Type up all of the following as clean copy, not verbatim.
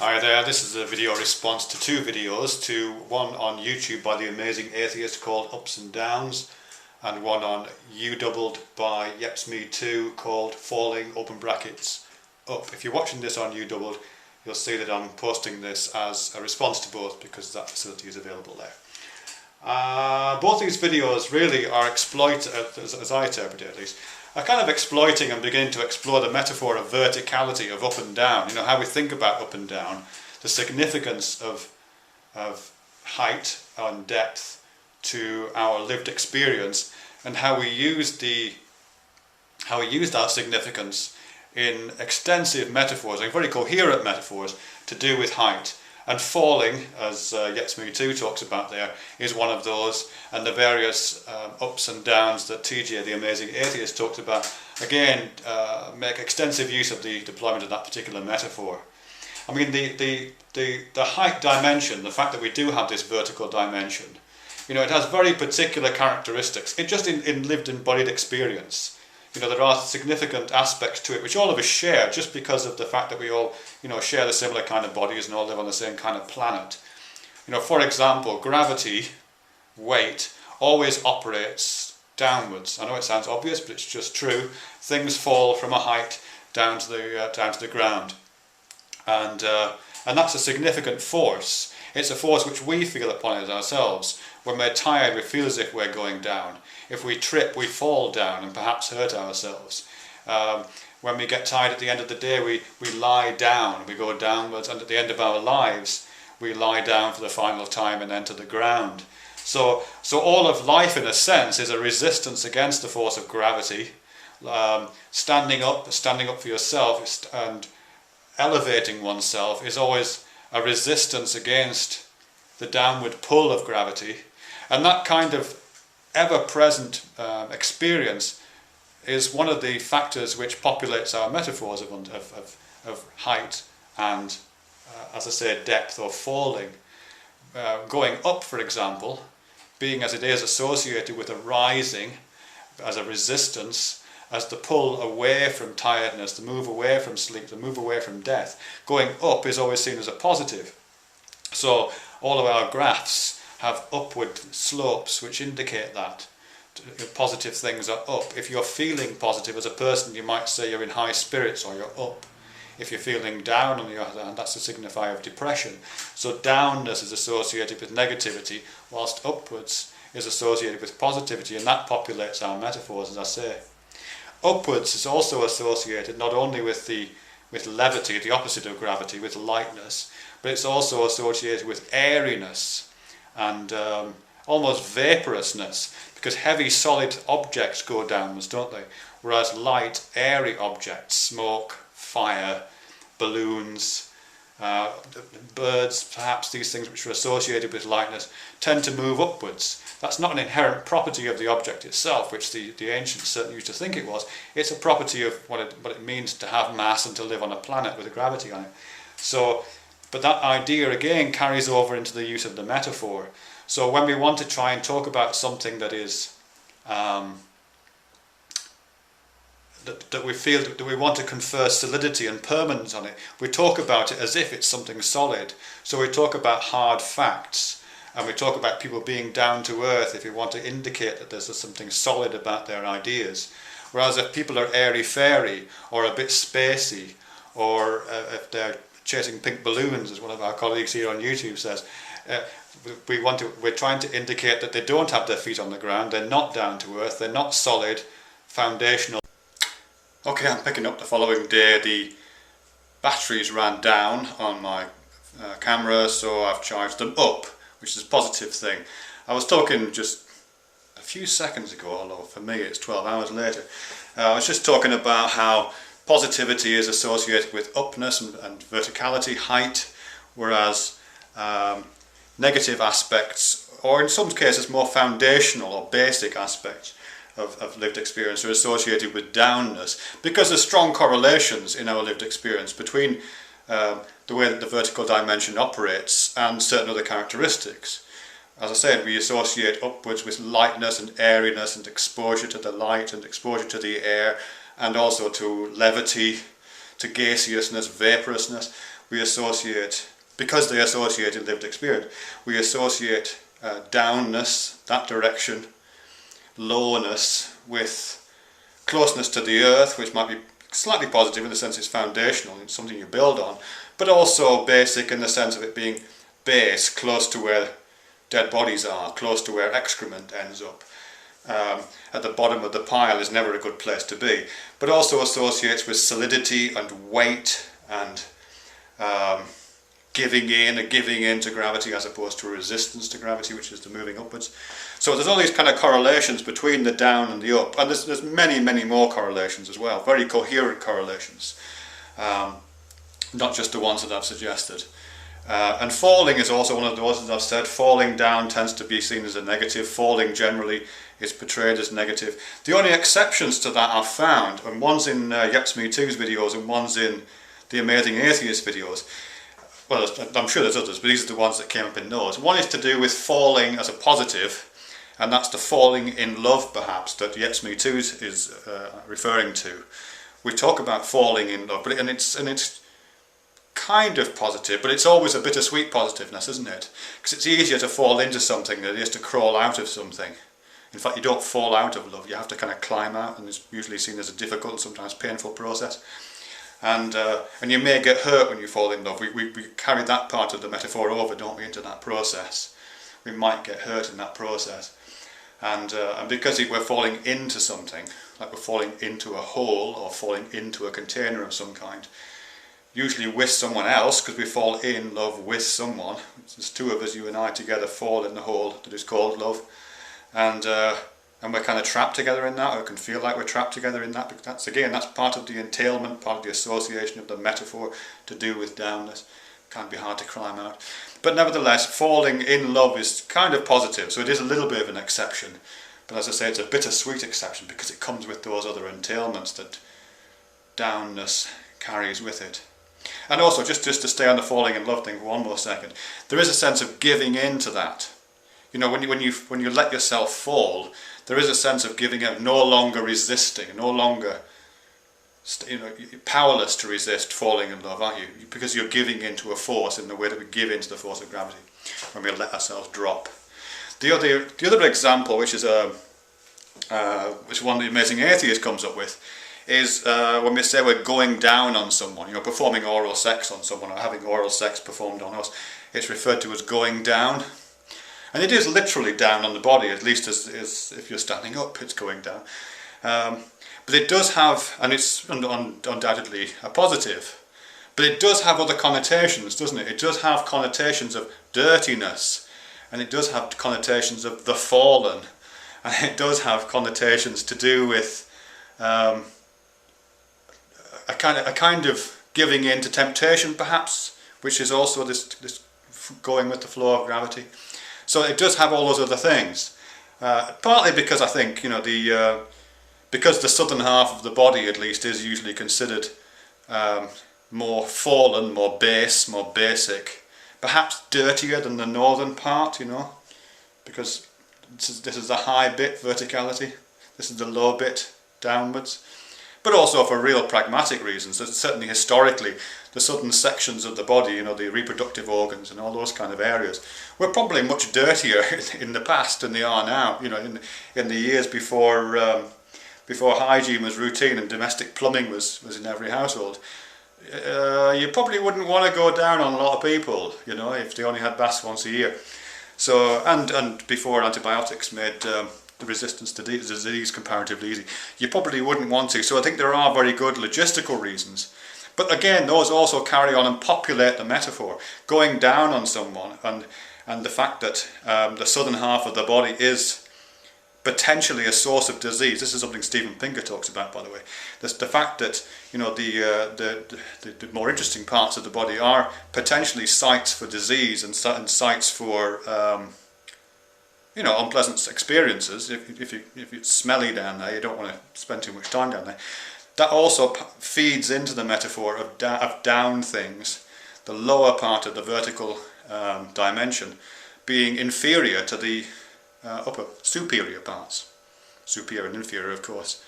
Hi there, this is a video response to two videos, one on YouTube by the amazing atheist called Ups and Downs, and one on Youdoubled by YepsMe2 called Falling open brackets Up. If you're watching this on Youdoubled, you'll see that I'm posting this as a response to both because that facility is available there. Both these videos really are as I interpret it at least, are kind of exploiting and beginning to explore the metaphor of verticality, of up and down. You know, how we think about up and down, the significance of height and depth to our lived experience, and how we use that significance in extensive metaphors, like very coherent metaphors, to do with height. And falling, as YepsMe2 talks about there, is one of those, and the various ups and downs that TJ, the amazing atheist, talks about, again, make extensive use of the deployment of that particular metaphor. I mean, the height dimension, the fact that we do have this vertical dimension, you know, it has very particular characteristics. It just in lived embodied experience. You know, there are significant aspects to it which all of us share just because of the fact that we all, you know, share the similar kind of bodies and all live on the same kind of planet. You know, for example, gravity, weight, always operates downwards. I know it sounds obvious, but it's just true. Things fall from a height down to the ground, and that's a significant force. It's a force which we feel upon it ourselves. When we're tired, we feel as if we're going down. If we trip, we fall down and perhaps hurt ourselves. When we get tired at the end of the day, we lie down, we go downwards, and at the end of our lives, we lie down for the final time and enter the ground. So all of life, in a sense, is a resistance against the force of gravity. Standing up for yourself and elevating oneself is always a resistance against the downward pull of gravity. And that kind of ever-present experience is one of the factors which populates our metaphors of height and, as I say, depth or falling. Going up, for example, being as it is associated with a rising as a resistance, as the pull away from tiredness, the move away from sleep, the move away from death. Going up is always seen as a positive. So all of our graphs have upward slopes which indicate that positive things are up. If you're feeling positive as a person, you might say you're in high spirits or you're up. If you're feeling down, on the other hand, that's a signifier of depression. So downness is associated with negativity, whilst upwards is associated with positivity, and that populates our metaphors, as I say. Upwards is also associated not only with levity, the opposite of gravity, with lightness, but it's also associated with airiness and almost vaporousness, because heavy solid objects go downwards, don't they? Whereas light, airy objects, smoke, fire, balloons, birds, perhaps these things which are associated with lightness, tend to move upwards. That's not an inherent property of the object itself, which the ancients certainly used to think it was. It's a property of what it means to have mass and to live on a planet with a gravity on it. So, but that idea again carries over into the use of the metaphor. So when we want to try and talk about something that is that we feel that we want to confer solidity and permanence on it, we talk about it as if it's something solid. So we talk about hard facts, and we talk about people being down to earth if we want to indicate that there's something solid about their ideas. Whereas if people are airy-fairy or a bit spacey, or if they're chasing pink balloons, as one of our colleagues here on YouTube says, we're trying to indicate that they don't have their feet on the ground, they're not down to earth, they're not solid, foundational. Okay, I'm picking up the following day. The batteries ran down on my camera, so I've charged them up, which is a positive thing. I was talking just a few seconds ago, although for me it's 12 hours later. I was just talking about how positivity is associated with upness and verticality, height, whereas negative aspects, or in some cases more foundational or basic aspects of lived experience, are associated with downness, because there's strong correlations in our lived experience between the way that the vertical dimension operates and certain other characteristics. As I said, we associate upwards with lightness and airiness and exposure to the light and exposure to the air, and also to levity, to gaseousness, vaporousness. we associate, because they associate in lived experience, we associate downness, that direction, lowness, with closeness to the earth, which might be slightly positive in the sense it's foundational, it's something you build on, but also basic in the sense of it being base, close to where dead bodies are, close to where excrement ends up. At the bottom of the pile is never a good place to be, but also associates with solidity and weight and giving in to gravity as opposed to resistance to gravity, which is the moving upwards. So there's all these kind of correlations between the down and the up, and there's many more correlations as well, very coherent correlations, not just the ones that I've suggested. And falling is also one of those, as I've said. Falling down tends to be seen as a negative. Falling generally is portrayed as negative. The only exceptions to that are found, and one's in Yeps Me Too's videos and one's in the Amazing Atheist videos. Well, I'm sure there's others, but these are the ones that came up in those. One is to do with falling as a positive, and that's the falling in love, perhaps, that Yeps Me Too is referring to. We talk about falling in love, and it's kind of positive, but it's always a bittersweet positiveness, isn't it? Because it's easier to fall into something than it is to crawl out of something. In fact, you don't fall out of love, you have to kind of climb out, and it's usually seen as a difficult and sometimes painful process. And you may get hurt when you fall in love. We carry that part of the metaphor over, don't we, into that process. We might get hurt in that process. And because we're falling into something, like we're falling into a hole or falling into a container of some kind, usually with someone else, because we fall in love with someone. There's two of us, you and I, together fall in the hole that is called love, and we're kind of trapped together in that, or it can feel like we're trapped together in that. Because that's part of the entailment, part of the association of the metaphor to do with downness. It can be hard to climb out, but nevertheless, falling in love is kind of positive, so it is a little bit of an exception. But as I say, it's a bittersweet exception because it comes with those other entailments that downness carries with it. And also, just to stay on the falling in love thing for one more second, there is a sense of giving in to that. You know, when you let yourself fall, there is a sense of giving in, no longer resisting, no longer, powerless to resist falling in love, aren't you? Because you're giving into a force in the way that we give into the force of gravity when we let ourselves drop. The other example, which is one the Amazing Atheist comes up with, is when we say we're going down on someone, performing oral sex on someone or having oral sex performed on us. It's referred to as going down. And it is literally down on the body, at least as if you're standing up, it's going down. But it does have, and it's undoubtedly a positive, but it does have other connotations, doesn't it? It does have connotations of dirtiness, and it does have connotations of the fallen, and it does have connotations to do with a kind of giving in to temptation, perhaps, which is also this going with the flow of gravity. So it does have all those other things. Partly because I think because the southern half of the body, at least, is usually considered more fallen, more base, more basic, perhaps dirtier than the northern part. Because this is the high bit, verticality. This is the low bit, downwards. But also for real pragmatic reasons. Certainly historically, the southern sections of the body, the reproductive organs and all those kind of areas, were probably much dirtier in the past than they are now. In the years before hygiene was routine and domestic plumbing was in every household, you probably wouldn't want to go down on a lot of people, if they only had baths once a year. So and before antibiotics made the resistance to disease comparatively easy, you probably wouldn't want to. So I think there are very good logistical reasons. But again, those also carry on and populate the metaphor. Going down on someone and the fact that the southern half of the body is potentially a source of disease. This is something Steven Pinker talks about, by the way. The fact that the more interesting parts of the body are potentially sites for disease and sites for unpleasant experiences. If it's smelly down there, you don't want to spend too much time down there. That also feeds into the metaphor of down things, the lower part of the vertical dimension being inferior to the upper superior parts. Superior and inferior, of course,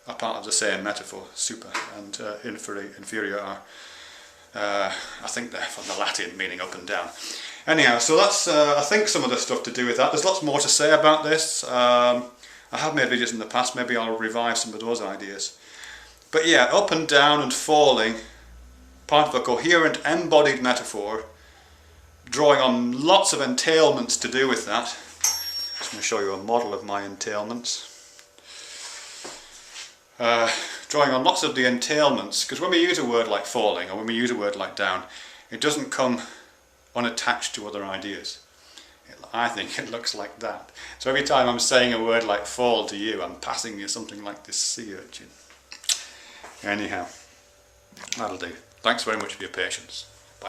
are part of the same metaphor. Super and inferior are I think they're from the Latin, meaning up and down. Anyhow, so that's I think some of the stuff to do with that. There's lots more to say about this. I have made videos in the past, maybe I'll revive some of those ideas. But yeah, up and down and falling, part of a coherent embodied metaphor, drawing on lots of entailments to do with that. Just going to show you a model of my entailments. Drawing on lots of the entailments, because when we use a word like falling or when we use a word like down, it doesn't come unattached to other ideas. I think it looks like that. So every time I'm saying a word like fall to you, I'm passing you something like this sea urchin. Anyhow, that'll do. Thanks very much for your patience.